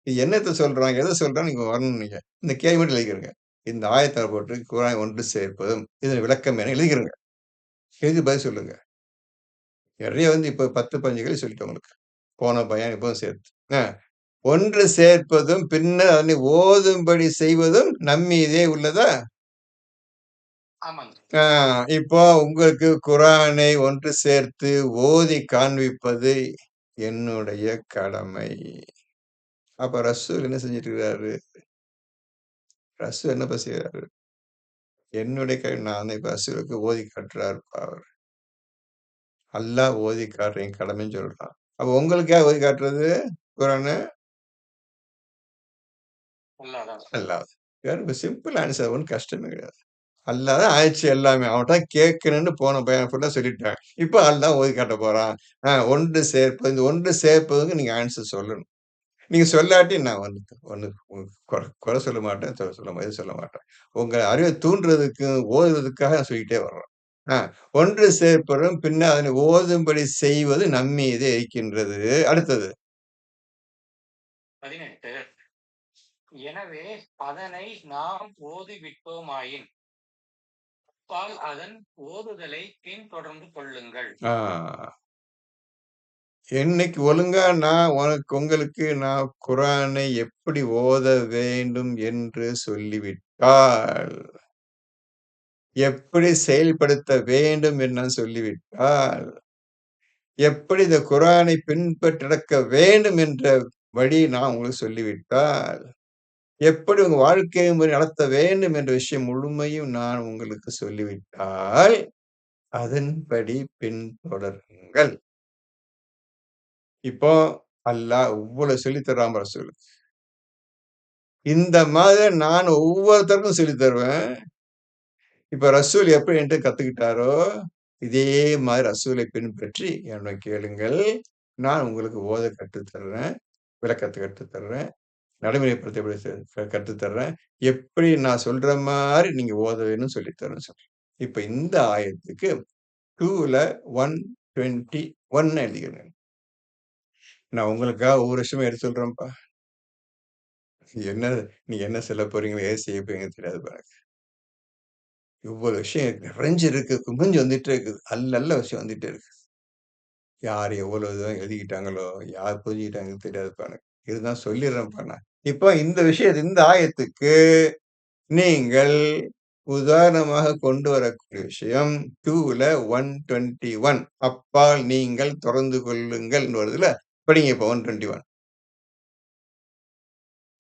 Speaker 1: இது என்னத்த சொல்றான்? எத சொல்றான்னு நீங்க வரணும் நீங்க. இந்த கேள்வி மட்டும் எழுதிக்கிறங்க. இந்த ஆயத்த போட்டு குரானை ஒன்று சேர்ப்பதும், இதன் விளக்கம் என எழுதிக்கிறங்க. எழுதி பதில் சொல்லுங்க. நெறைய இப்ப 10, 15 கேள்வி சொல்லிட்டேன் உங்களுக்கு. போன பயம் இப்பவும் சேர்த்து. அ ஒன்று சேர்ப்பதும், பின்னர் அதனை ஓதும்படி செய்வதும் நம்மீதே உள்ளதா?
Speaker 2: ஆமாங்க.
Speaker 1: இப்போ உங்களுக்கு குரானை ஒன்று சேர்த்து ஓதி காண்பிப்பது என்னுடைய கடமை. அப்ப ரசூல் என்ன செஞ்சுட்டு இருக்கிறாரு? ரசூல் என்னப்பா செய்றாரு? என்னுடைய நான் இப்ப ரசூலுக்கு ஓதி காட்டுறாருப்பா அவரு. அல்லாஹ் ஓதி காட்டுறேன் என் கடமைன்னு சொல்றான். அப்ப உங்களுக்கு யார் ஓதி காட்டுறது? குரான?
Speaker 2: Allah.
Speaker 1: Allah. Very simple answer. ஒண்ணும் கஷ்டமே கிடையாது. அல்லாஹ் தான் ஆயிடுச்சு எல்லாமே. அவன்ட்ட கேட்கணும்னு போன பையன் ஃபுல்லா சொல்லிட்டேன். இப்ப அல்லாஹ் ஓதி காட்டப் போறான். ஒன்று சேர்ப்பது. இந்த ஒன்று சேர்ப்பதுக்கு நீங்க ஆன்சர் சொல்லணும். நீங்க சொல்லாட்டி நான் ஒண்ணு குறை சொல்ல மாட்டேன். எதுவும் சொல்ல மாட்டேன். உங்க அறிவ தூண்டுறதுக்கு, ஓதுவதற்காக நான் சொல்லிட்டே வர்றேன். ஆ ஒன்று சேர்ப்பதும், பின்னர் அதனை ஓதும்படி செய்வது நம்மீதே இருக்கின்றது. அடுத்தது.
Speaker 2: 18. எனவே அதனை நாம் ஓதிவிட்டோமாயின் அதன் ஓதுதலை பின்தொடர்ந்து கொள்ளுங்கள்.
Speaker 1: ஆ இன்னைக்கு ஒழுங்கா உங்களுக்கு நான் குரானை எப்படி ஓத வேண்டும் என்று சொல்லிவிட்டால், எப்படி செயல்படுத்த வேண்டும் என்று நான் சொல்லிவிட்டால், எப்படி இந்த குர்ஆனை பின்பற்றி நடக்க வேண்டும் என்ற வழி நான் உங்களுக்கு சொல்லிவிட்டால், எப்படி உங்க வாழ்க்கை முறை நடத்த வேண்டும் என்ற விஷயம் முழுமையும் நான் உங்களுக்கு சொல்லிவிட்டால், அதன்படி பின்தொடருங்கள். இப்போ அல்லாஹ் இவ்வளவு சொல்லி தர்றான் ரசூல். இந்த மாதிரி நான் ஒவ்வொருத்தருக்கும் சொல்லி தருவேன். இப்ப ரசூல் எப்படி என்ட்ட கத்துக்கிட்டாரோ, இதே மாரி ரசூலை பின்பற்றி என்னை கேளுங்கள். நான் உங்களுக்கு ஓத கற்றுத் தர்றேன். விளக்கத்த கற்றுத் தர்றேன். நடைமுறைப்படுத்த எப்படி கற்றுத் தர்றேன். எப்படி நான் சொல்ற மாரி நீங்க ஓத வேணும்னு சொல்லி தரேன்னு சொல்றேன். இப்ப இந்த ஆயத்துக்கு 2ல 121 எழுதிக்கிறேங்க. நான் உங்களுக்காக ஒவ்வொரு விஷயமா எடுத்து சொல்றேன்ப்பா. என்ன நீங்க என்ன சொல்லப் போறீங்களோ, ஏது செய்ய போறீங்கன்னு தெரியாது பாருங்க. இவ்வளவு விஷயம் நிறைஞ்சு இருக்கு. குமிஞ்சு வந்துட்டே இருக்குது. அல்ல விஷயம் வந்துட்டே இருக்கு. யார் எவ்வளவு தூரம் எழுதிக்கிட்டாங்களோ, யார் புரிஞ்சுக்கிட்டாங்கன்னு தெரியாதுப்பா எனக்கு. இருந்தாலும் சொல்லிர்றேன்ப்பா நான். இப்போ இந்த ஆயத்துக்கு நீங்கள் உதாரணமாக கொண்டு வரக்கூடிய விஷயம் 2ல 121 அப்பால் நீங்கள் தொடர்ந்து கொள்ளுங்கள்ன்னு வருதுல்ல. படிங்க இப்போ 121.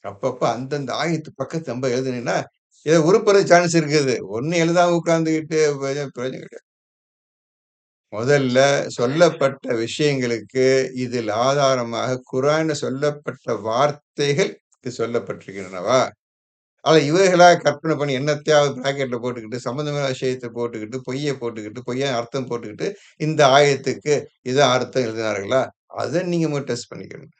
Speaker 1: அப்பப்ப அந்தந்த ஆயத்து பக்கத்த நம்ப எழுதுனீங்கன்னா, ஏதோ உருப்பட சான்ஸ் இருக்குது. ஒண்ணும் எழுதாம உட்கார்ந்துகிட்டு பிரயோஜனம் கிடையாது. முதல்ல சொல்லப்பட்ட விஷயங்களுக்கு இதில் ஆதாரமாக குர்ஆன்ல சொல்லப்பட்ட வார்த்தைகள் சொல்லப்பட்டிருக்கின்றனவா? ஆனா இவைகளா கற்பனை பண்ணி என்னத்தையாவது பிராக்கெட்ல போட்டுக்கிட்டு, சம்மந்தமில்லாத விஷயத்த போட்டுக்கிட்டு, பொய்ய போட்டுக்கிட்டு, பொய்யான அர்த்தம் போட்டுக்கிட்டு, இந்த ஆயத்துக்கு இதான் அர்த்தம் எழுதினார்களா? அத நீங்க டெஸ்ட் பண்ணிக்கணும்.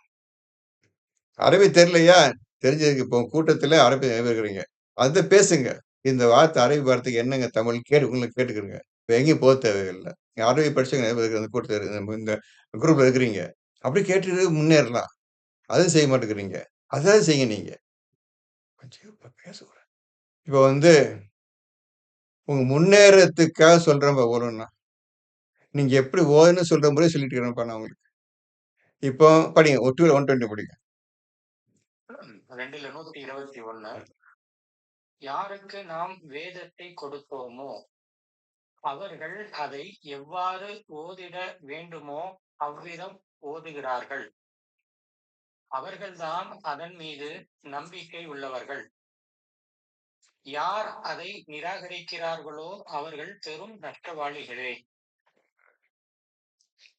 Speaker 1: அரபி தெரியலையா? தெரிஞ்சதுக்கு இப்போ கூட்டத்தில அரபி நிறைய பேர் இருக்கிறீங்க. அத பேசுங்க. இந்த வார்த்தை அரபி வார்த்தைக்கு என்னங்க தமிழ் உள்ள கேட்டுக்கிருங்க. இப்ப எங்கேயும் போ தேவையில்ல. அரபி படிச்சவங்க நிறைய பேர் இருக்கிற அந்த கூட்டத்துல இந்த குரூப்ல இருக்கிறீங்க. அப்படி கேட்டுட்டு முன்னேறலாம். அதுவும் செய்ய மாட்டேங்கிறீங்க. அதாவது செய்யுங்க நீங்க. கொஞ்சம் பேசக்கூடாது. இப்ப வந்து உங்க முன்னேறத்துக்காக சொல்றேன்ப்பா ஒவ்வொன்னா. நீங்க எப்படி ஓதணும்னு சொல்ற முறைய சொல்லிட்டு இருக்கிறேன்ப்பா நான் உங்களுக்கு. இப்போ படிங்க. 2ல 120 படிங்க.
Speaker 2: 2ல 121 யாருக்கு நாம் வேதத்தை கொடுத்தோமோ அவர்கள் அதை எவ்வாறு ஓதிட வேண்டுமோ அவ்விதம் ஓதுகிறார்கள். அவர்கள்தான் அதன் மீது நம்பிக்கை உள்ளவர்கள். யார் அதை நிராகரிக்கிறார்களோ அவர்கள் பெரும் நஷ்டவாளிகளே.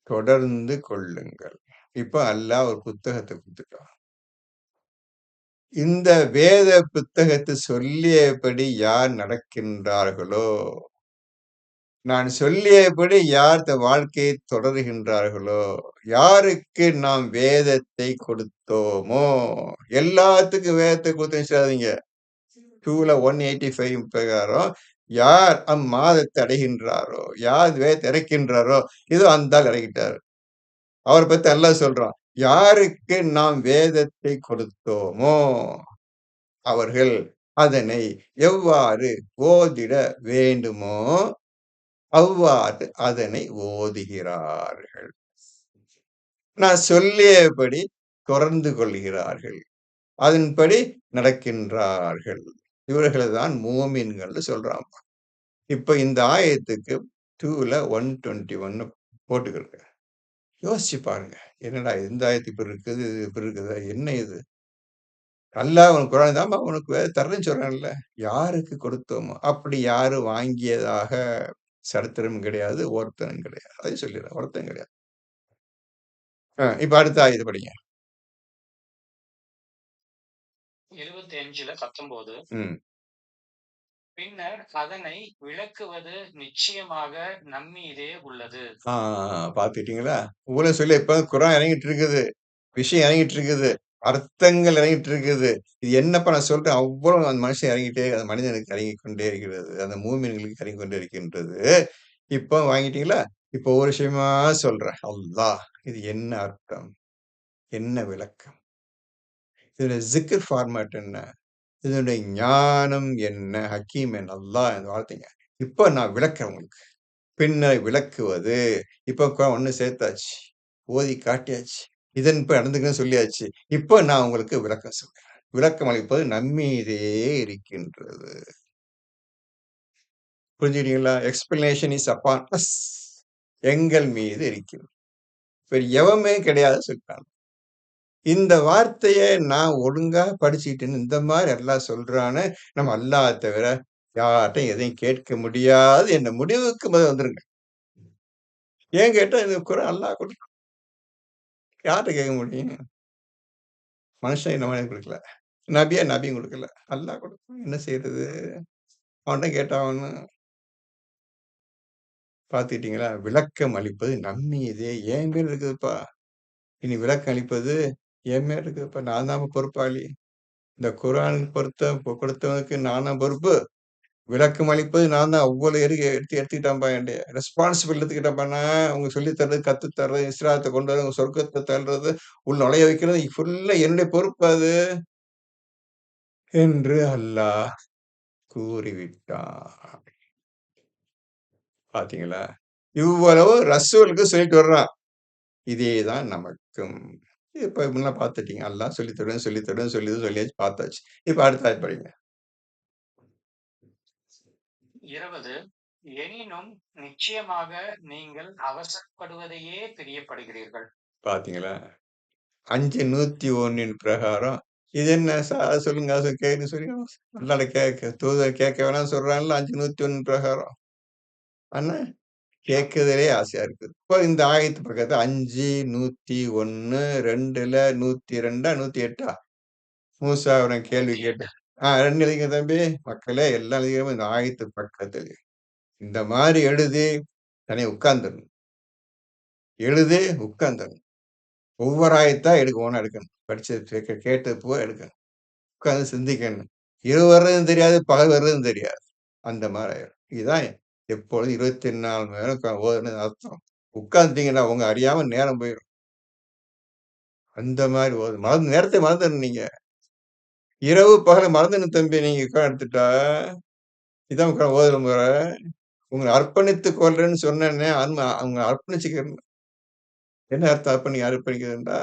Speaker 1: தொடர்ந்து கொள்ளுங்கள். இப்ப அல்லாஹ் ஒரு புத்தகத்த குடுத்துட்டான். இந்த வேத புத்தகத்தை சொல்லியபடி யார் நடக்கின்றார்களோ, நான் சொல்லியபடி யார் தன் வாழ்க்கையை தொடருகின்றார்களோ, யாருக்கு நாம் வேதத்தை கொடுத்தோமோ, எல்லாத்துக்கும் வேதத்தை கொடுத்தேன்னு சொல்லாதீங்க. 2ல 185 பிரகாரம் யார் அம்மாதத்தை அடைகின்றாரோ, யார் வேதத்தை இறைக்கின்றாரோ, இதோ அந்த ஆள் இறக்கிட்டாரு. அவர பத்தி அல்லாஹ் சொல்றான். யாருக்கு நாம் வேதத்தை கொடுத்தோமோ, அவர்கள் அதனை எவ்வாறு ஓதிட வேண்டுமோ, அவ்வாறு அதனை ஓதுகிறார்கள். நான் சொல்லியபடி தொடர்ந்து கொள்கிறார்கள். அதன்படி நடக்கின்றார்கள். இவர்கள தான் மூமின்கள்னு சொல்றான். இப்ப இந்த ஆயத்துக்கு 2ல 121 போட்டுக்கிருங்க. யோசிச்சு பாருங்க. என்னடா இந்த ஆயத்து இப்படி இருக்குது, இது இப்படி இருக்குதா? என்ன இது? அல்லாஹ் உனக்கு குர்ஆன் தான்ப்பா உனக்கு தர்றேன்னு சொல்றான்ல. யாருக்கு கொடுத்தோமோ, அப்படி யாரும் வாங்கியதாக சரித்திரம் கிடையாது, ஒருத்தனும் கிடையாது. அதையும் சொல்லிடுறேன். ஒருத்தன் கிடையாது. இப்ப அடுத்த ஆயத்த படிங்க.
Speaker 2: 75ல 19
Speaker 1: ம்.
Speaker 2: பின்னர் அதனை விளக்குவது நிச்சயமாக நம்மீதே உள்ளது.
Speaker 1: ஆ பார்த்துட்டீங்களா? இவ்வளவு சொல்லி இப்ப குர்ஆன் இறங்கிட்டு இருக்குது. விஷயம் இறங்கிட்டு இருக்குது. அர்த்தங்கள் இறங்கிட்டு இருக்குது. இது என்னப்பா நான் சொல்றேன், அவ்வளவு அந்த மனுஷன் இறங்கிட்டே அந்த மனிதனுக்கு இறங்கிக் கொண்டே இருக்கிறது. அந்த மூமின்களுக்கு இறங்கிக் கொண்டே இருக்கின்றது. இப்போ வாங்கிட்டீங்களா? இப்போ ஒரு விஷயமா சொல்றேன். அல்லாஹ் இது என்ன அர்த்தம்? என்ன விளக்கம்? இதோட ஜிக்ர் ஃபார்மேட் என்ன? இதனுடைய ஞானம் என்ன? ஹக்கீம் என்ன? அல்லாஹ் இந்த வார்த்தைங்க. இப்ப நான் விளக்குறேன் உங்களுக்கு. பின்னர் விளக்குவது. இப்ப 1 சேர்த்தாச்சு. ஓதி காட்டியாச்சு. இதன்படி நடந்துக்கன்னு சொல்லியாச்சு. இப்ப நான் உங்களுக்கு விளக்கம் சொல்றேன். விளக்கம் அளிப்பது நம்மீதே இருக்கின்றது. புரிஞ்சுக்கிட்டீங்களா? Explanation is upon us. எங்கள் மீது இருக்கிறது. வேற எவமே கிடையாது சொல்லிட்டாங்க. இந்த வார்த்தைய நான் ஒழுங்கா படிச்சுக்கிட்டேன்னு, இந்த மாரி அல்லாஹ் சொல்றான்னு, நம்ம அல்லாஹ் தவிர யார்ட்டயும் எதையும் கேட்க முடியாது என்ற முடிவுக்கு வந்துருங்க. ஏன் கேட்டா, இந்த குரான் அல்லாஹ் குடுத்தான். யார்ட்ட கேட்க முடியும்? மனுஷன் என்ன மனிதன் குடுக்கல. நபியும் குடுக்கல. அல்லாஹ் குடுத்தான். என்ன செய்றது? அவன்ட்ட கேட்டா அவனும் பார்த்துக்கிட்டீங்களா? விளக்கம் அளிப்பது நம் மீதே என் மேல் இருக்குதுப்பா. இனி விளக்கம் அளிப்பது என் மேல இருக்குதுப்பா. நான் தான்ப்பா பொறுப்பாளி. இந்த குரானுக்கு கொடுத்தவனுக்கு நான் தான் பொறுப்பு. விளக்கம் அளிப்பது நான் தான். அவ்வளவு எடுத்துக்கிட்டான்பா என்டைய. ரெஸ்பான்சிபிள் எடுத்துக்கிட்டேன்ப்பா நான். உங்களுக்கு சொல்லி தர்றது, கத்து தர்றது, இஸ்லாத்த கொண்டு வர்றது, உங்க சொர்க்கத்த தள்றது, உள்ள நுழைய வைக்கிறது ஃபுல்லா என்னுடைய பொறுப்பு அது. என்று அல்லாஹ் கூறிவிட்டான். பார்த்தீங்களா? இவ்வளவு ரசூலுக்கு சொல்லிட்டு வர்றான். இதே தான் நமக்கும். இப்ப முன்ன பார்த்துட்டீங்க. அல்லாஹ் சொல்லி தருவேன், சொல்லி தருவேன், சொல்லியாச்சு பார்த்தாச்சு. இப்ப அடுத்த ஆயத் படிங்க.
Speaker 2: 20 எனினும் நிச்சயமாக நீங்கள் அவசரப்படுவதையே பிரியப்படுகிறீர்கள்.
Speaker 1: பார்த்தீங்களா? 5:101 பிரகாரம், இது என்ன சொல்லுங்க, அத கேளுன்னு சொல்லி அல்லாஹ்ட்ட தூதர் கேட்க வேணாம்னு சொல்றான்ல 5:101 பிரகாரம். ஆனா கேட்கிறதிலே ஆசையா இருக்குது. இப்போ இந்த ஆயத்து பக்கத்துல 5, 101, 2ல 102 108 மூசா அவன் கேள்வி
Speaker 2: 108.
Speaker 1: கேட்டு 2 எழுதிங்க தம்பி. மக்களே எல்லாம் எழுதிக்கிறோம் இந்த ஆயத்து பக்கத்துல. இந்த மாரி எழுதி தனியா உட்கார்ந்துரணும். எழுதி உட்கார்ந்துரணும். ஒவ்வொரு ஆயத்தா ஓனா எடுக்கணும். படிச்சது கேட்டது பூரா எடுக்கணும். உட்கார்ந்து சிந்திக்கணும். இரவு வர்றதும் தெரியாது, பகல் வர்றதும் தெரியாது. அந்த மாரி ஆயிரும். இதுதான் எப்பொழுதும் 24 மணி நேரம் ஓதணும்னு அர்த்தம். உட்கார்ந்துட்டீங்கன்னா, உங்க அறியாம நேரம் போயிரும். அந்த மாரி நேரத்த மறந்துறணும் நீங்க. இரவு, பகல மறந்துடணும் தம்பி நீங்க உட்கார்ந்து எடுத்துட்டா. இதான் ஓதுற முறை. உங்கள அர்ப்பணித்துக் கொள்றேன்னு சொன்னேனே, உங்கள அர்ப்பணிச்சுக்கிறணும். என்ன அர்த்தம் அர்ப்பணிக்கிறதுன்னா,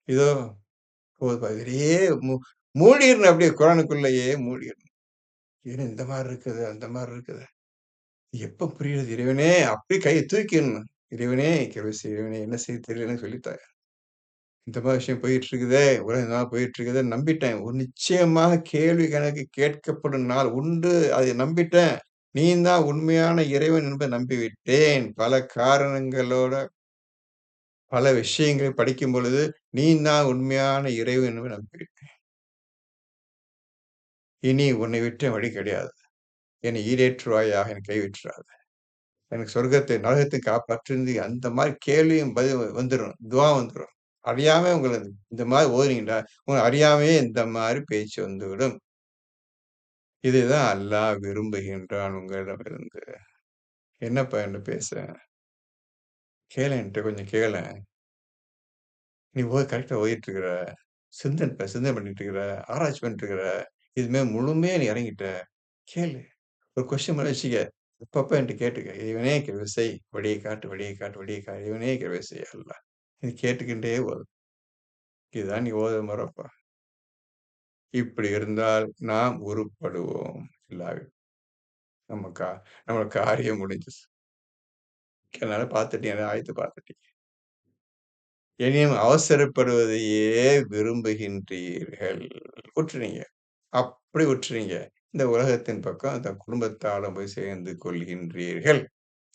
Speaker 1: இதோ இதுலயே மூழ்கிரணும் அப்படியே குரானுக்குள்ளயே மூழ்கிரணும். ஏன்னா இந்த மாரி இருக்குது, அந்த மாரி இருக்குது. எப்ப புரியுது இறைவனே! அப்படியே கைய தூக்கிடணும். இறைவனே கிருபை செய் இறைவனே என்ன செய்ய தெரியலன்னு சொல்லித்தாங்க. இந்த மாரி விஷயம் போயிட்டு இருக்குதே, உலகம் இந்த மாரி போயிட்டு இருக்குதுன்னு நம்பிட்டேன். ஒரு நிச்சயமாக கேள்வி கணக்கு கேட்கப்படும் நாள் உண்டு. அதை நம்பிட்டேன். நீ தான் உண்மையான இறைவன் என்பதை நம்பிவிட்டேன். பல காரணங்களோட பல விஷயங்களை படிக்கும் பொழுது, நீ தான் உண்மையான இறைவன் என்பதை நம்பிவிட்டேன். இனி உன்னை விட்ட வழி கிடையாது. என்னை ஈடேற்றுவாயாக, என்னை கைவிட்டுறாத. எனக்கு சொர்க்கத்தை, நரகத்தை காப்பாற்றுன்னு அந்த மாரி கேள்வியும் பதில் வந்துரும். துவா வந்துரும். அறியாம இந்த மாரி ஓதுனீங்கன்னா, உங்கள அறியாமயே இந்த மாரி பேச்சு வந்துவிடும். இதுதான் அல்லாஹ் விரும்புகின்றான் உங்களிடமிருந்து. என்னப்பா என்ட்ட பேச? கேளேன் என்ட்ட கொஞ்சம் கேளேன். நீ கரெக்ட்டா ஓதிட்டு இருக்கிற. சிந்தனை பண்ணிட்டு இருக்கிற. ஆராய்ச்சி பண்ணிட்டு இருக்கிற. இது முழுமையா நீ இறங்கிட்ட. கேளு. ஒரு கொஸ்டின் மாரி வச்சுக்க. அப்பப்ப என்ட்ட கேட்டுக்க. இறைவனே கிருபை செய். வழியை காட்டு, வழியை காட்டு, வழியை காட்டு. இறைவனே கிருபை செய் அல்லாஹ். இது கேட்டுக்கிட்டே ஓது. இதுதான் நீ ஓதுற முறப்பா. இப்படி இருந்தால் நாம் உருப்படுவோம். இல்லாவிட்டால் நமக்கா நம்ம காரியம் முடிஞ்சுச்சு. அதனால பார்த்துட்டீங்க. ஆயத்த பார்த்துட்டீங்க. இனியும் அவசரப்படுவதையே விரும்புகின்றீர்கள். உற்றுனீங்க. அப்படி உற்றுனீங்க. இந்த உலகத்தின் பக்கம் அந்த குடும்பத்தால போய் சேர்ந்து கொள்கின்றீர்கள்.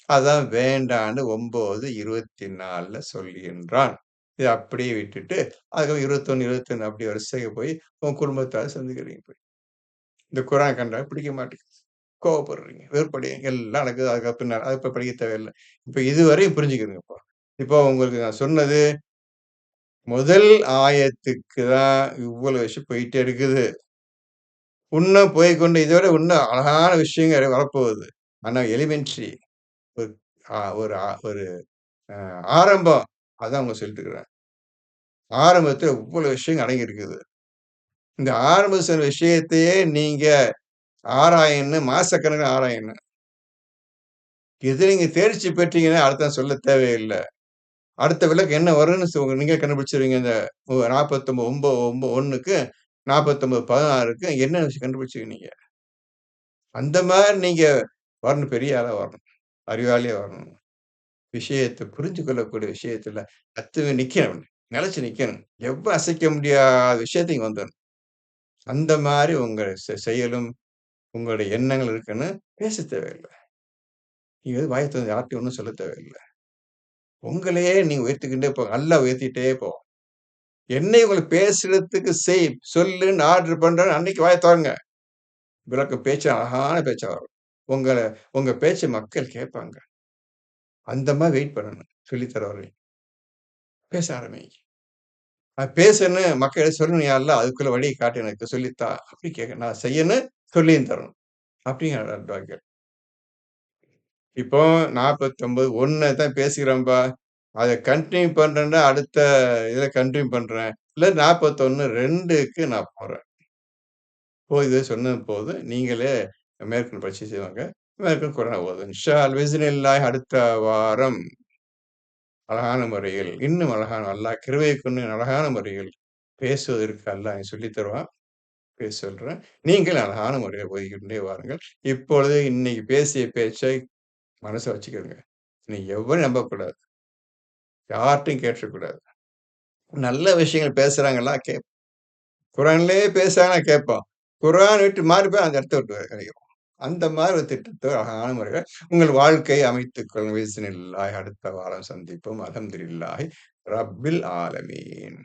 Speaker 1: அதான் வேண்டான்னு 9:24ல சொல்கின்றான். இத அப்படியே விட்டுட்டு, அதுக்கப்புறம் 21, 21 அப்படி வரிசையா போய் உங்க குடும்பத்தார சந்திக்கிறீங்க போய். இந்த குரான் கண்டா பிடிக்க மாட்டேங்குது. கோவப்படுறீங்க, வெறுப்படைறீங்க. எல்லாம் நடக்குது. அதுக்கப்புறம் அது இப்ப படிக்க தேவையில்ல. இப்ப இதுவரையும் புரிஞ்சுக்கிருங்கப்பா. இப்போ உங்களுக்கு நான் சொன்னது முதல் ஆயத்துக்கு தான் இவ்வளவு விஷயம் போயிட்டே இருக்குது. இன்னும் போய்க்கொண்டு இத விட இன்னும் அழகான விஷயங்கள் வரப்போகுது. ஆனா எலிமென்டரி ஒரு ஒரு ஆரம்பம். அதான் அவங்க சொல்லிட்டு இருக்கிறேன். ஆரம்பத்துல இவ்வளவு விஷயங்கள் அடங்கி இருக்குது. இந்த ஆரம்ப சொன்ன விஷயத்தையே நீங்க ஆராயணும், மாசக்கணக்குல ஆராயணும். இது நீங்க தேர்ச்சி பெற்றீங்கன்னா அடுத்தது சொல்ல தேவையில்ல. அடுத்த விளக்கு என்ன வரும்னு நீங்களே கண்டுபிடிச்சுருவீங்க. இந்த 49 1க்கு 49:16க்கு என்ன விஷயம் கண்டுபிடிச்சுருவீங்க நீங்க. அந்த மாரி நீங்க வரணும். பெரிய ஆளா வரணும். அறிவாளியா வரணும். விஷயத்த புரிஞ்சு கொள்ளக்கூடிய விஷயத்துல தத்துவ நிக்கணும். நிலைச்சு நிக்கணும். எவ்வ அசைக்க முடியாத விஷயத்துக்கு வந்துரணும். அந்த மாரி உங்க செயலும், உங்களுடைய எண்ணங்கள் இருக்குன்னு பேச தேவையில்ல. நீங்க வாய தொறந்து யார்ட்டயும் ஒண்ணும் சொல்ல தேவையில்ல. உங்களையே நீங்க உயர்த்திக்கிட்டே போங்க. நல்லா உயர்த்திட்டே போங்க. என்னைய உங்களுக்கு பேசுறதுக்கு செய், சொல்லுன்னு ஆர்டர் பண்றேன்னு அன்னைக்கு வாய தொறங்க. விளக்க பேச்சு அழகான பேச்சா வரும். உங்கள உங்க பேச்ச மக்கள் கேட்பாங்க. அந்த மாரி வெயிட் பண்ணணும். சொல்லி தர வரையும். பேச ஆரம்பிங்க. பேசணும் மக்கள் சொல்லணும் யா அல்லாஹ் அதுக்குள்ள வழிய காட்டு எனக்கு சொல்லித்தா. அப்படி கேட்க நான் செய்யணும், சொல்லியும் தரணும். அப்படிங்கிற அட்வைஸ். இப்போ 49 1 தான் பேசுகிறேன்பா. அத கன்டின்யூ பண்றேன்னா, அடுத்த இத கன்டின்யூ பண்றேன். இல்ல 41 2க்கு நான் போறேன். இது சொன்னது போதும். நீங்களே மேற்கொண்டு பயிற்சி செய்வாங்க. மேற்கொண்டு குரான் ஓதுங்க. இன்ஷா அல் பிஸ்மில்லாஹ் அடுத்த வாரம் அழகான முறையில், இன்னும் அழகான அல்லாஹ் கிருபை கொண்டு அழகான முறையில் பேசுவதற்கு அல்லாஹ் சொல்லித் தருவான். பேச சொல்றேன். நீங்கள் அழகான முறையில ஓதிக்கொண்டே வாருங்கள். இப்பொழுது இன்னைக்கு பேசிய பேச்சை மனசுல வச்சுக்கிடுங்க. நீங்க எவரையும் நம்பக்கூடாது. யார்ட்டயும் கேட்றக்கூடாது. நல்ல விஷயங்கள் பேசுறாங்களா குரான்லயே பேசுறாங்கன்னா கேட்போம். குரான் விட்டு மாறி போய் அந்த இடத்த விட்டு விலகிருவோம். அந்த மாரி ஒரு திட்டத்த அழகான முறையில உங்கள் வாழ்க்கையை அமைத்துக் கொள்ளுங்கள். பிஸ்மில்லாஹ் அடுத்த வாரம் சந்திப்போம். அல்ஹம்துலில்லாஹி ரப்பில் ஆலமீன்.